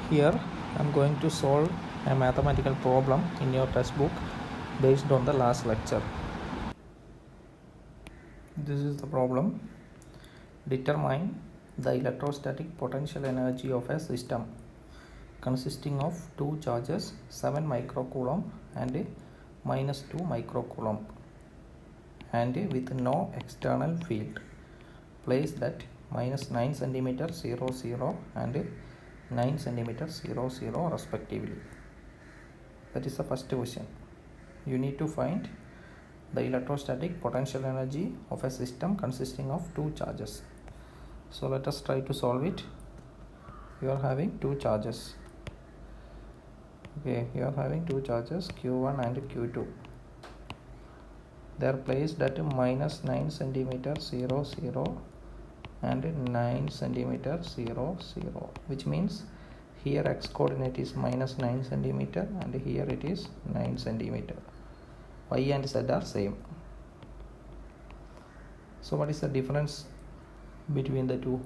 Here I am going to solve a mathematical problem in your textbook based on the last lecture. This is the problem. Determine the electrostatic potential energy of a system consisting of two charges 7 microcoulomb and minus 2 microcoulomb and with no external field placed at minus 9 centimeter 0 0 and 9 centimeter 0 0 respectively. That is the first question. You need to find the electrostatic potential energy of a system consisting of two charges. So let us try to solve it. You are having two charges. Okay, you are having two charges Q1 and Q2. They are placed at minus 9 centimeter 0 0 and 9 centimeter 0 0, which means here x coordinate is minus 9 centimeter and here it is 9 centimeter. Y and Z are same. So what is the difference between the two,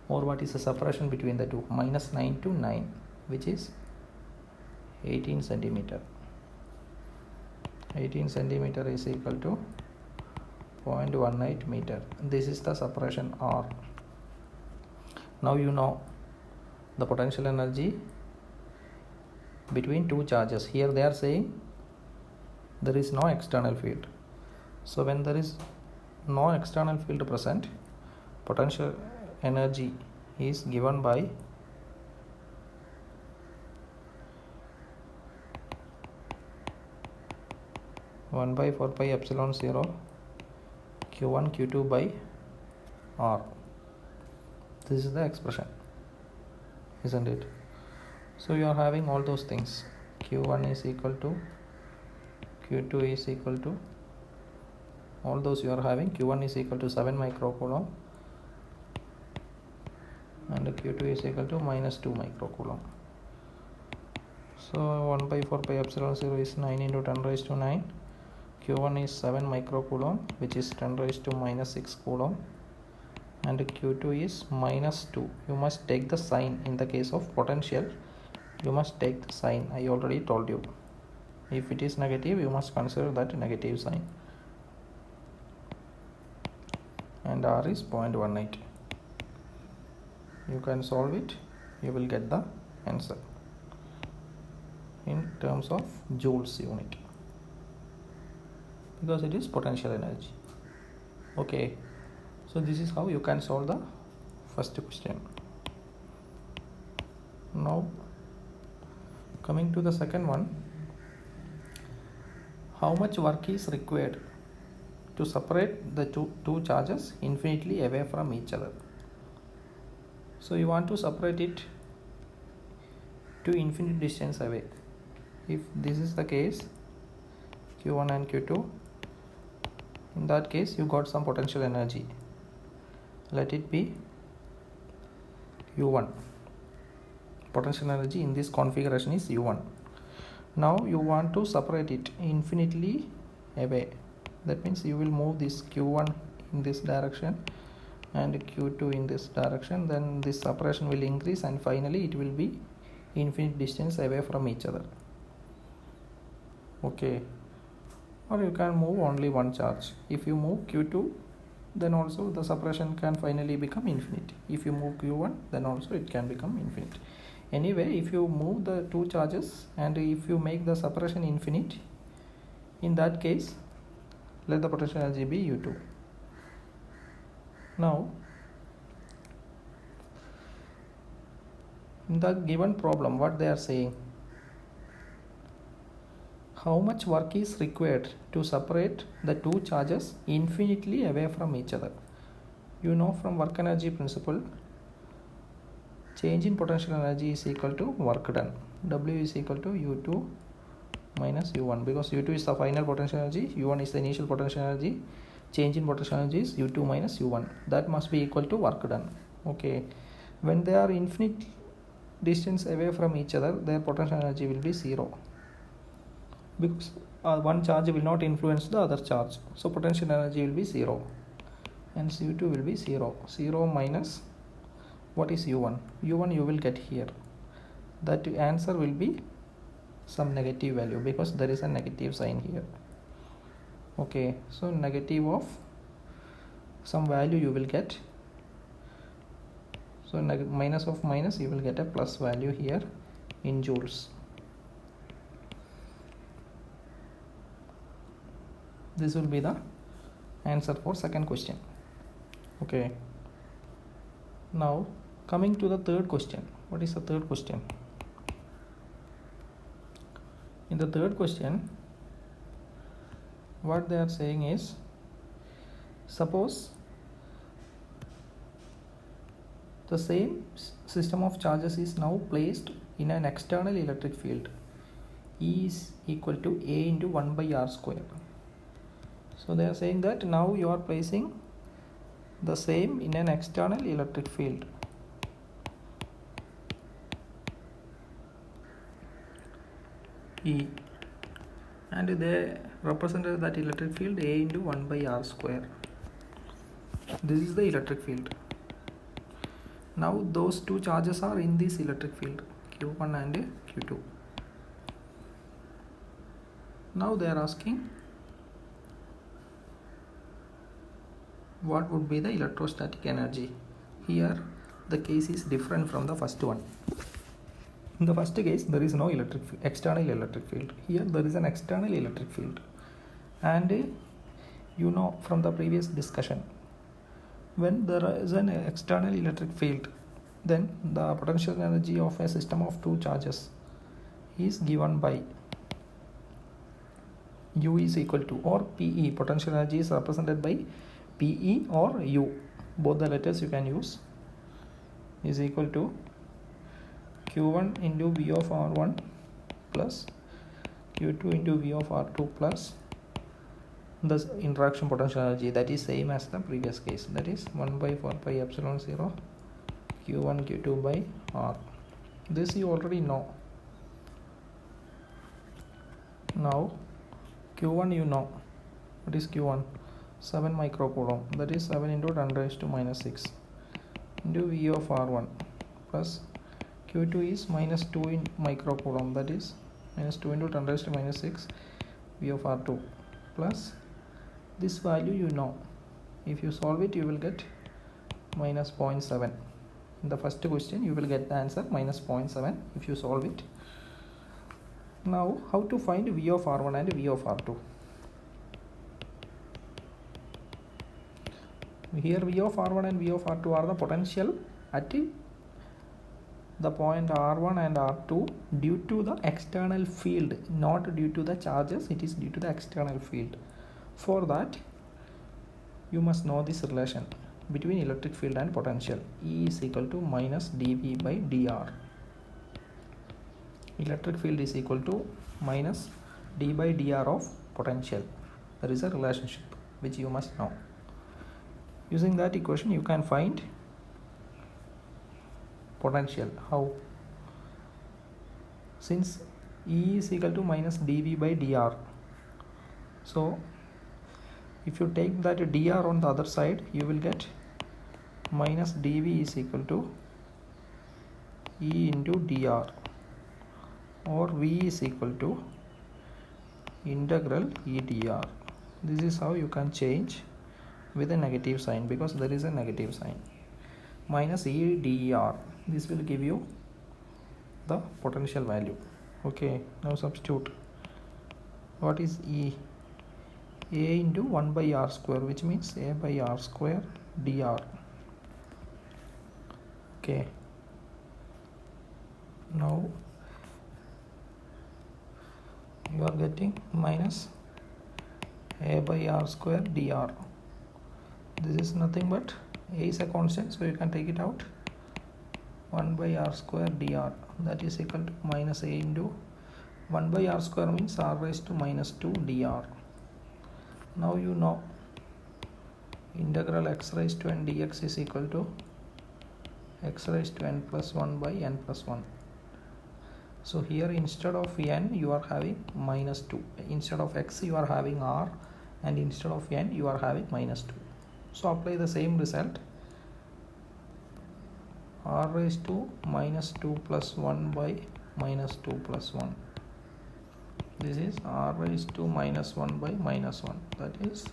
or what is the separation between the two? Minus 9 to 9, which is 18 centimeter. 18 centimeter is equal to 0.18 meter. This is the separation R. Now you know the potential energy between two charges. Here they are saying there is no external field. So when there is no external field present, potential energy is given by one by 4 pi epsilon 0 Q1 Q2 by R. This is the expression, isn't it? So you are having all those things. Q1 is equal to Q2 is equal to, all those you are having. Q1 is equal to 7 microcoulomb and Q2 is equal to minus 2 microcoulomb. So 1 by 4 pi epsilon 0 is 9 into 10 raised to 9. Q1 is 7 microcoulomb, which is 10 raised to minus 6 coulomb, and Q2 is minus 2. You must take the sign. In the case of potential, you must take the sign. I already told you. If it is negative, you must consider that negative sign. And R is 0.18. You can solve it. You will get the answer in terms of joules unit, because it is potential energy. Okay, so this is how you can solve the first question. Now coming to the second one, how much work is required to separate the two charges infinitely away from each other? So you want to separate it to infinite distance away. If this is the case, Q1 and Q2, in that case you got some potential energy. Let it be U1. Potential energy in this configuration is U1. Now you want to separate it infinitely away. That means you will move this Q1 in this direction and Q2 in this direction. Then this separation will increase and finally it will be infinite distance away from each other. Okay. Or you can move only one charge. If you move Q2, then also the separation can finally become infinite. If you move Q1, then also it can become infinite. Anyway, if you move the two charges and if you make the separation infinite, in that case, let the potential energy be U2. Now, in the given problem, what they are saying, how much work is required to separate the two charges infinitely away from each other? You know from work energy principle, change in potential energy is equal to work done. W is equal to U2 minus U1, because U2 is the final potential energy, U1 is the initial potential energy. Change in potential energy is U2 minus U1. That must be equal to work done. Okay. When they are infinite distance away from each other, their potential energy will be 0. Because one charge will not influence the other charge, so potential energy will be 0, and U2 will be 0. 0 minus what is U1? U1 you will get here. that answer will be some negative value because there is a negative sign here. Okay, so negative of some value you will get. So minus of minus, you will get a plus value here in joules. This will be the answer for second question. Okay, now coming to the third question. What is the third question? In the third question, what they are saying is, suppose the same system of charges is now placed in an external electric field. E is equal to A into 1 by R square. So they are saying that now you are placing the same in an external electric field. E, and they represented that electric field A into 1 by R square. This is the electric field. Now those two charges are in this electric field, Q1 and Q2. Now they are asking what would be the electrostatic energy. Here the case is different from the first one. In the first case there is no external electric field. Here there is an external electric field, and you know from the previous discussion, when there is an external electric field, then the potential energy of a system of two charges is given by U is equal to, or PE, potential energy is represented by PE or U, both the letters you can use, is equal to Q1 into V of R1 plus Q2 into V of R2 plus the interaction potential energy, that is same as the previous case, that is 1 by 4 pi epsilon 0 Q1 Q2 by R. This you already know. Now Q1 you know. What is Q1? 7 microcoulomb, that is 7 into 10 raised to minus 6 into V of R1 plus Q2 is minus 2 in microcoulomb, that is minus 2 into 10 raised to minus 6 V of R2 plus this value you know. If you solve it, you will get minus 0.7. In the first question you will get the answer minus 0.7 if you solve it. Now how to find V of R1 and V of R2? Here V of R1 and V of R2 are the potential at the point R1 and R2 due to the external field, not due to the charges, it is due to the external field. For that you must know this relation between electric field and potential. E is equal to minus dV by dr. Electric field is equal to minus d by dr of potential. There is a relationship which you must know. Using that equation you can find potential. How? Since E is equal to minus dV by dr, so if you take that dr on the other side, you will get minus dV is equal to E into dr, or V is equal to integral E dr. This is how you can change with a negative sign, because there is a negative sign. Minus E dr, this will give you the potential value. Okay, now substitute. What is E? A into 1 by R square, which means A by R square dr. Okay, now you are getting minus A by R square dr. This is nothing but A is a constant, so you can take it out. 1 by R square dr, that is equal to minus A into 1 by R square means R raised to minus 2 dr. Now you know integral x raised to n dx is equal to x raised to n plus 1 by n plus 1. So here instead of n you are having minus 2, instead of x you are having r, and instead of n you are having minus 2. So apply the same result. r raised to minus 2 plus 1 by minus 2 plus 1. This is r raised to minus 1 by minus 1, that is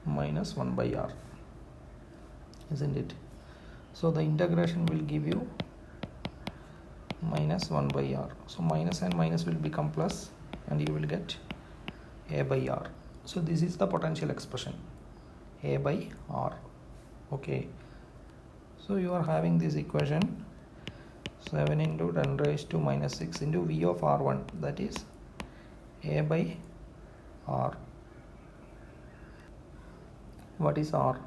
minus 1 by r, isn't it? So the integration will give you minus 1 by r. So minus and minus will become plus and you will get a by r. So this is the potential expression, a by r. Okay, so you are having this equation 7 into 10 raised to minus 6 into v of r1, that is a by r. What is r?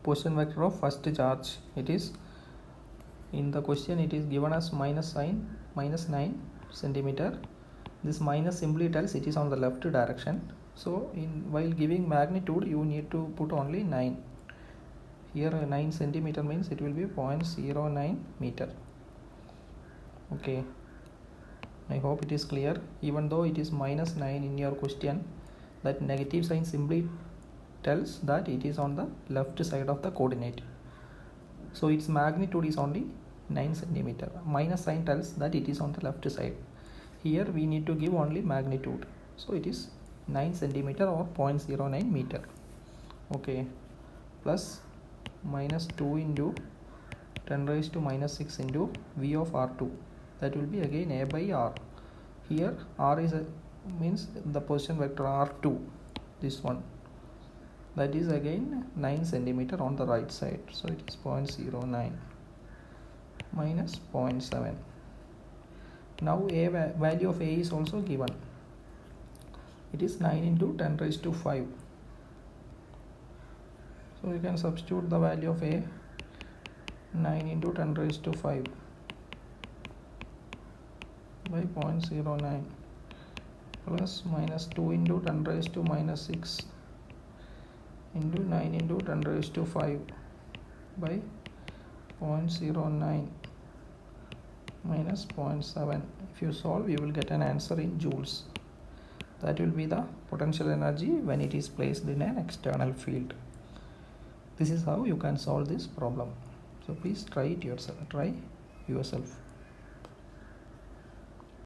Position vector of first charge. It is, in the question it is given as minus sign, minus 9 centimeter. This minus simply tells it is on the left direction. So while giving magnitude you need to put only 9. Here 9 centimeter means it will be 0.09 meter. Okay, I hope it is clear. Even though it is minus 9 in your question, that negative sign simply tells that it is on the left side of the coordinate. So its magnitude is only 9 centimeter. Minus sign tells that it is on the left side. Here we need to give only magnitude. So it is 9 centimeter or 0.09 meter. Okay, plus minus 2 into 10 raised to minus 6 into v of r2, that will be again a by r. Here r is means the position vector r2, this one, that is again 9 centimeter on the right side. So it is 0.09 minus 0.7. Now a value of a is also given. It is 9 into 10 raised to 5. So you can substitute the value of a, 9 into 10 raised to 5 by 0.09 plus minus 2 into 10 raised to minus 6 into 9 into 10 raised to 5 by 0.09 minus 0.7. If you solve, you will get an answer in joules. That will be the potential energy when it is placed in an external field. This is how you can solve this problem. So please try yourself.